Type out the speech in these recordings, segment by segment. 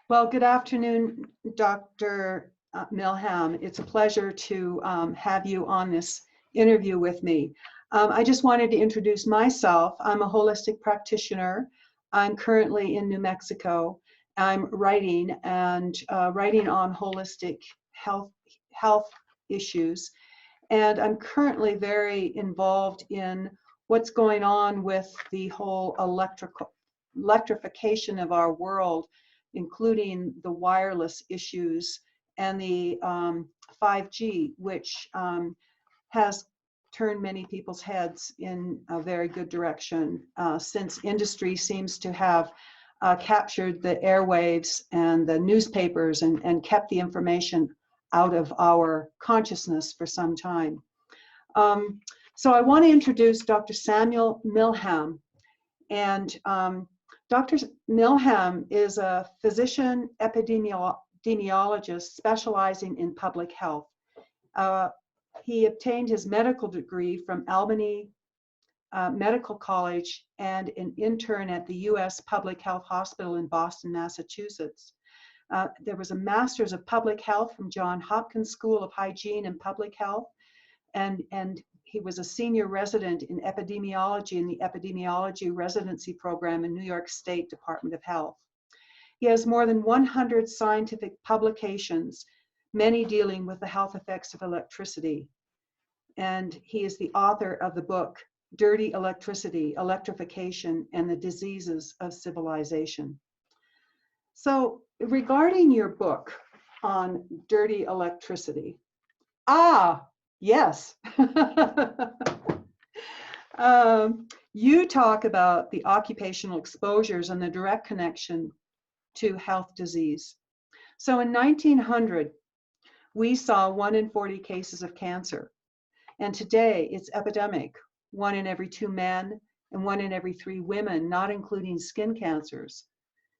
Well, good afternoon, Dr. Milham. It's a pleasure to have you on this interview with me. I just wanted to introduce myself. I'm a holistic practitioner. I'm currently in New Mexico. I'm writing on holistic health issues. And I'm currently very involved in what's going on with the whole electrification of our world, including the wireless issues and the 5G, which has turned many people's heads in a very good direction, since industry seems to have captured the airwaves and the newspapers and kept the information out of our consciousness for some time. So I want to introduce Dr. Samuel Milham. And Dr. Milham is a physician-epidemiologist specializing in public health. He obtained his medical degree from Albany Medical College and an intern at the U.S. Public Health Hospital in Boston, Massachusetts. There was a master's of public health from Johns Hopkins School of Hygiene and Public Health, and he was a senior resident in epidemiology in the epidemiology residency program in New York State Department of Health. He has more than 100 scientific publications, many dealing with the health effects of electricity. And he is the author of the book, Dirty Electricity, Electrification, and the Diseases of Civilization. So regarding your book on dirty electricity, yes. You talk about the occupational exposures and the direct connection to health disease. So in 1900, we saw 1 in 40 cases of cancer. And today it's epidemic, 1 in every 2 men and 1 in every 3 women, not including skin cancers.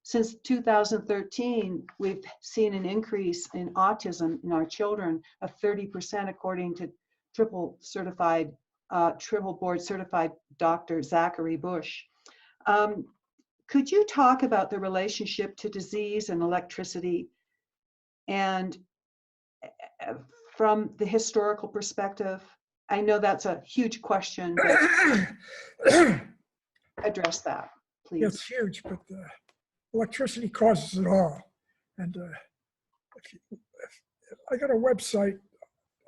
Since 2013, we've seen an increase in autism in our children of 30%, according to triple board certified Dr. Zachary Bush. Could you talk about the relationship to disease and electricity, and from the historical perspective? I know that's a huge question, but address that, please. It's huge, but electricity causes it all. And I got a website.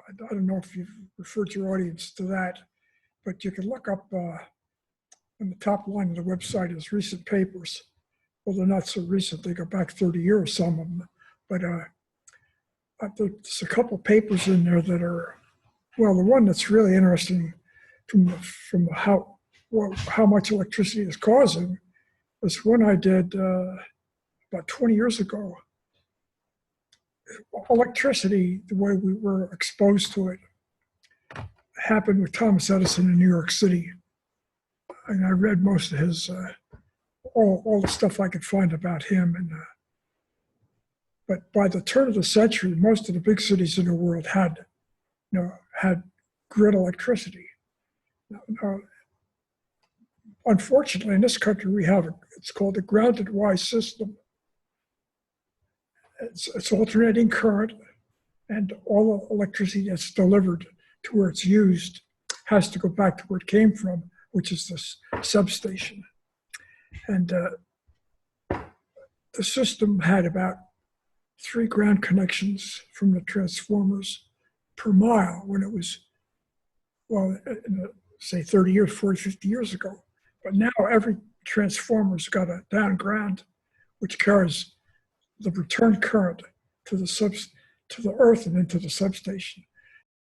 I don't know if you've referred your audience to that, but you can look up on the top line of the website is recent papers. Well, they're not so recent. They go back 30 years, some of them. But there's a couple papers in there that are, well, the one that's really interesting from how much electricity is causing was one I did about 20 years ago. Electricity, the way we were exposed to it, happened with Thomas Edison in New York City. And I read most of his, all the stuff I could find about him. And but by the turn of the century, most of the big cities in the world had grid electricity. Now, unfortunately, in this country, we have it's called a grounded Y system. It's alternating current, and all the electricity that's delivered to where it's used has to go back to where it came from, which is this substation. And the system had about 3 ground connections from the transformers per mile when it was, well, say 30 years, 40, 50 years ago. But now every transformer's got a down ground, which carries the return current to the earth and into the substation.